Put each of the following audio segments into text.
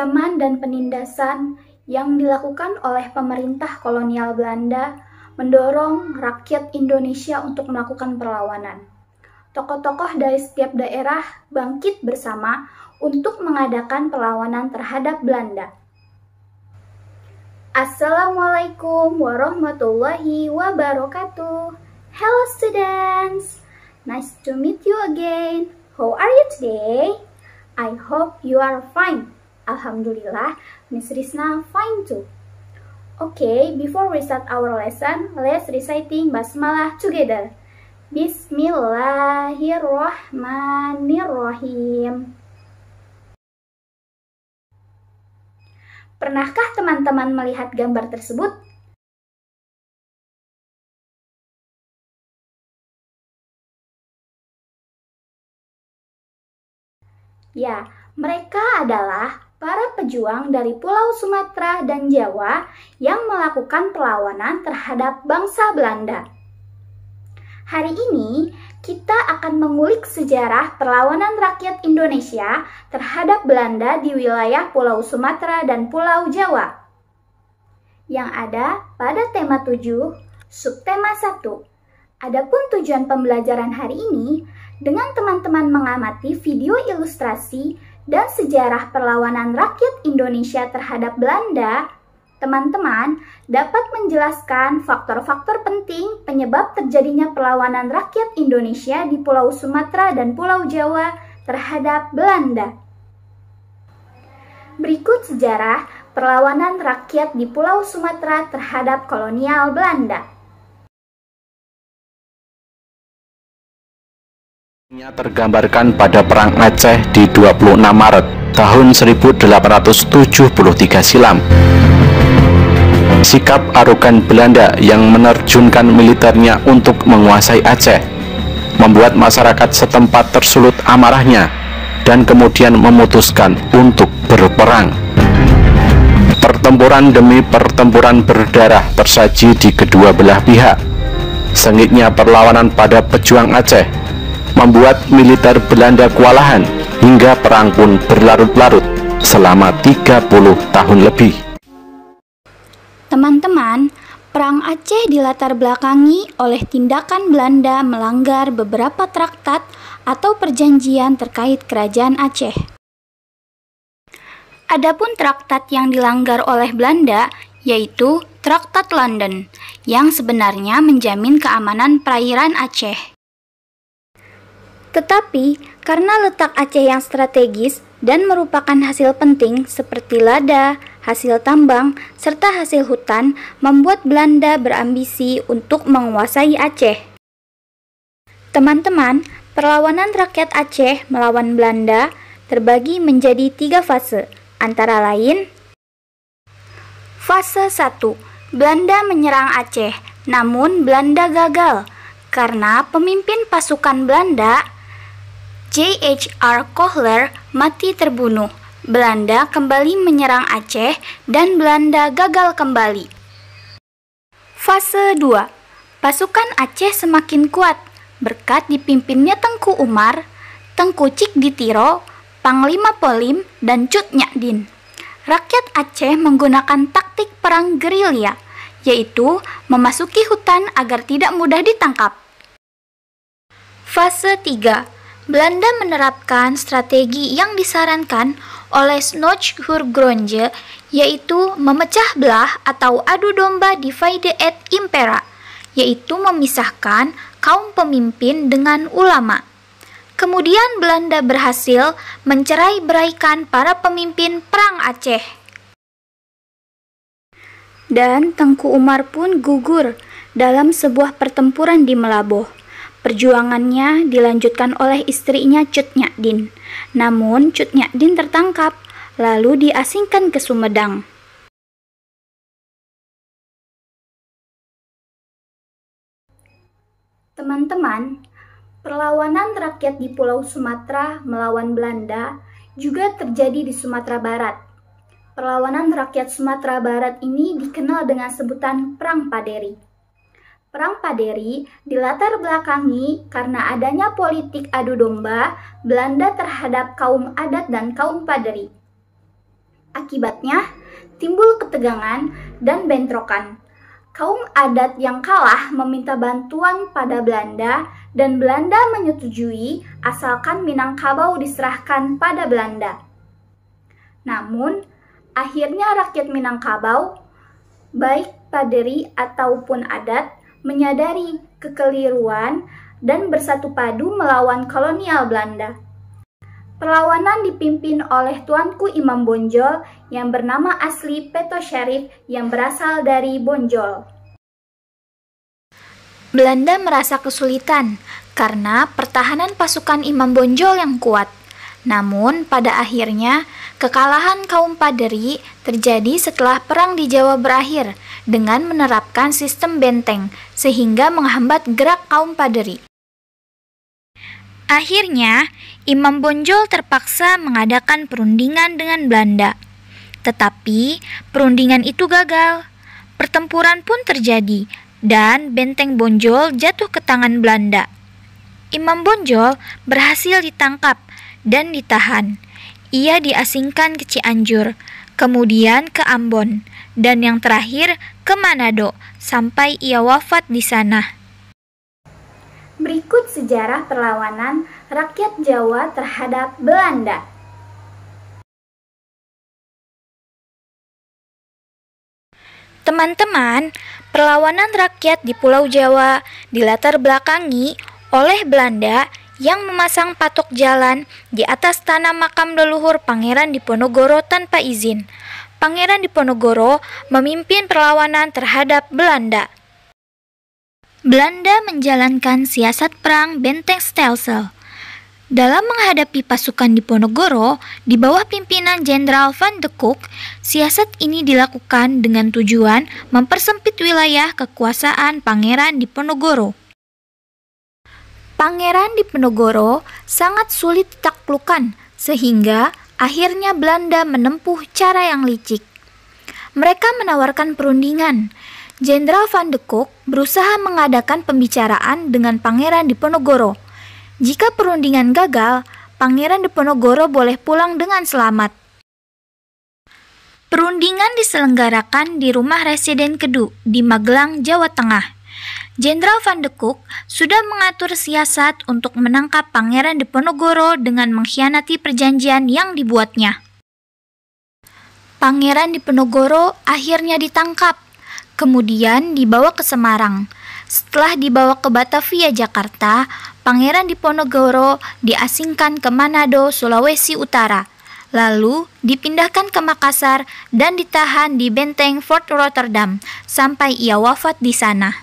Penkejaman dan penindasan yang dilakukan oleh pemerintah kolonial Belanda mendorong rakyat Indonesia untuk melakukan perlawanan. Tokoh-tokoh dari setiap daerah bangkit bersama untuk mengadakan perlawanan terhadap Belanda. Assalamualaikum warahmatullahi wabarakatuh. Hello students, nice to meet you again. How are you today? I hope you are fine. Alhamdulillah, Miss Risna fine too. Okay, before we start our lesson, let's reciting Basmalah together. Bismillahirrahmanirrahim. Pernahkah teman-teman melihat gambar tersebut? Ya, mereka adalah para pejuang dari Pulau Sumatera dan Jawa yang melakukan perlawanan terhadap bangsa Belanda. Hari ini, kita akan mengulik sejarah perlawanan rakyat Indonesia terhadap Belanda di wilayah Pulau Sumatera dan Pulau Jawa. Yang ada pada tema 7, subtema 1. Adapun tujuan pembelajaran hari ini, dengan teman-teman mengamati video ilustrasi dan sejarah perlawanan rakyat Indonesia terhadap Belanda, teman-teman dapat menjelaskan faktor-faktor penting penyebab terjadinya perlawanan rakyat Indonesia di Pulau Sumatera dan Pulau Jawa terhadap Belanda. Berikut sejarah perlawanan rakyat di Pulau Sumatera terhadap kolonial Belanda. Tergambarkan pada Perang Aceh di 26 Maret tahun 1873 silam. Sikap arogan Belanda yang menerjunkan militernya untuk menguasai Aceh membuat masyarakat setempat tersulut amarahnya dan kemudian memutuskan untuk berperang. Pertempuran demi pertempuran berdarah tersaji di kedua belah pihak. Sengitnya perlawanan pada pejuang Aceh membuat militer Belanda kewalahan hingga perang pun berlarut-larut selama 30 tahun lebih. Teman-teman, Perang Aceh dilatar belakangi oleh tindakan Belanda melanggar beberapa traktat atau perjanjian terkait kerajaan Aceh. Adapun traktat yang dilanggar oleh Belanda yaitu Traktat London yang sebenarnya menjamin keamanan perairan Aceh. Tetapi karena letak Aceh yang strategis dan merupakan hasil penting seperti lada, hasil tambang, serta hasil hutan membuat Belanda berambisi untuk menguasai Aceh. Teman-teman, perlawanan rakyat Aceh melawan Belanda terbagi menjadi 3 fase, antara lain: Fase 1, Belanda menyerang Aceh, namun Belanda gagal karena pemimpin pasukan Belanda, J.H.R. Kohler, mati terbunuh. Belanda kembali menyerang Aceh dan Belanda gagal kembali. Fase 2, pasukan Aceh semakin kuat berkat dipimpinnya Tengku Umar, Tengku Cik Ditiro, Panglima Polim, dan Cut Nyadin. Rakyat Aceh menggunakan taktik perang gerilya, yaitu memasuki hutan agar tidak mudah ditangkap. Fase 3, Belanda menerapkan strategi yang disarankan oleh Snouch-Hurgronje, yaitu memecah belah atau adu domba divide et impera, yaitu memisahkan kaum pemimpin dengan ulama. Kemudian Belanda berhasil mencerai-beraikan para pemimpin perang Aceh. Dan Tengku Umar pun gugur dalam sebuah pertempuran di Melaboh. Perjuangannya dilanjutkan oleh istrinya Cut Nyadin. Namun Cut Nyadin tertangkap, lalu diasingkan ke Sumedang. Teman-teman, perlawanan rakyat di Pulau Sumatera melawan Belanda juga terjadi di Sumatera Barat. Perlawanan rakyat Sumatera Barat ini dikenal dengan sebutan Perang Paderi. Perang Paderi dilatar belakangi karena adanya politik adu domba Belanda terhadap kaum adat dan kaum Paderi. Akibatnya, timbul ketegangan dan bentrokan. Kaum adat yang kalah meminta bantuan pada Belanda dan Belanda menyetujui asalkan Minangkabau diserahkan pada Belanda. Namun, akhirnya rakyat Minangkabau, baik paderi ataupun adat, menyadari kekeliruan dan bersatu padu melawan kolonial Belanda. Perlawanan dipimpin oleh Tuanku Imam Bonjol yang bernama asli Peto Syarif yang berasal dari Bonjol. Belanda merasa kesulitan karena pertahanan pasukan Imam Bonjol yang kuat. Namun pada akhirnya kekalahan kaum Paderi terjadi setelah perang di Jawa berakhir dengan menerapkan sistem benteng sehingga menghambat gerak kaum Paderi. Akhirnya, Imam Bonjol terpaksa mengadakan perundingan dengan Belanda. Tetapi, perundingan itu gagal. Pertempuran pun terjadi, dan benteng Bonjol jatuh ke tangan Belanda. Imam Bonjol berhasil ditangkap dan ditahan. Ia diasingkan ke Cianjur, kemudian ke Ambon, dan yang terakhir ke Manado, sampai ia wafat di sana. Berikut sejarah perlawanan rakyat Jawa terhadap Belanda. Teman-teman, perlawanan rakyat di Pulau Jawa dilatar belakangi oleh Belanda yang memasang patok jalan di atas tanah makam leluhur Pangeran Diponegoro tanpa izin. Pangeran Diponegoro memimpin perlawanan terhadap Belanda. Belanda menjalankan siasat perang benteng Stelsel. Dalam menghadapi pasukan Diponegoro di bawah pimpinan Jenderal Van de Cook, siasat ini dilakukan dengan tujuan mempersempit wilayah kekuasaan Pangeran Diponegoro. Pangeran Diponegoro sangat sulit ditaklukkan sehingga akhirnya Belanda menempuh cara yang licik. Mereka menawarkan perundingan. Jenderal Van de Cook berusaha mengadakan pembicaraan dengan Pangeran Diponegoro. Jika perundingan gagal, Pangeran Diponegoro boleh pulang dengan selamat. Perundingan diselenggarakan di rumah Residen Kedu di Magelang, Jawa Tengah. Jenderal Van de Cook sudah mengatur siasat untuk menangkap Pangeran Diponegoro dengan mengkhianati perjanjian yang dibuatnya. Pangeran Diponegoro akhirnya ditangkap, kemudian dibawa ke Semarang. Setelah dibawa ke Batavia, Jakarta, Pangeran Diponegoro diasingkan ke Manado, Sulawesi Utara. Lalu dipindahkan ke Makassar dan ditahan di benteng Fort Rotterdam sampai ia wafat di sana.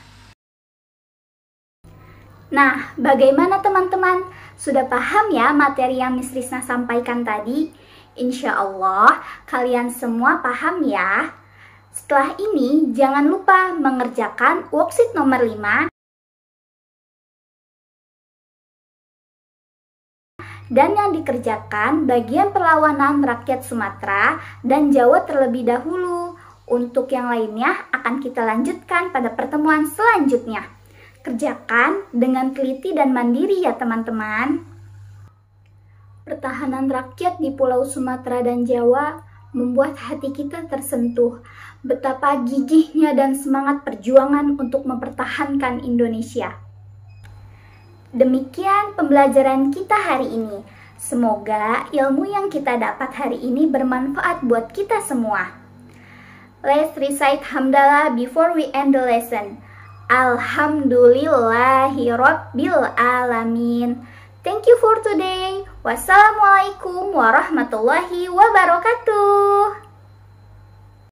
Nah, bagaimana teman-teman? Sudah paham ya materi yang Miss Risna sampaikan tadi? Insya Allah kalian semua paham ya. Setelah ini jangan lupa mengerjakan worksheet nomor 5 dan yang dikerjakan bagian perlawanan rakyat Sumatera dan Jawa terlebih dahulu. Untuk yang lainnya akan kita lanjutkan pada pertemuan selanjutnya. Kerjakan dengan teliti dan mandiri ya teman-teman. Pertahanan rakyat di Pulau Sumatera dan Jawa membuat hati kita tersentuh. Betapa gigihnya dan semangat perjuangan untuk mempertahankan Indonesia. Demikian pembelajaran kita hari ini. Semoga ilmu yang kita dapat hari ini bermanfaat buat kita semua. Let's recite hamdalah before we end the lesson. Alhamdulillahirabbil alamin. Thank you for today. Wassalamualaikum warahmatullahi wabarakatuh.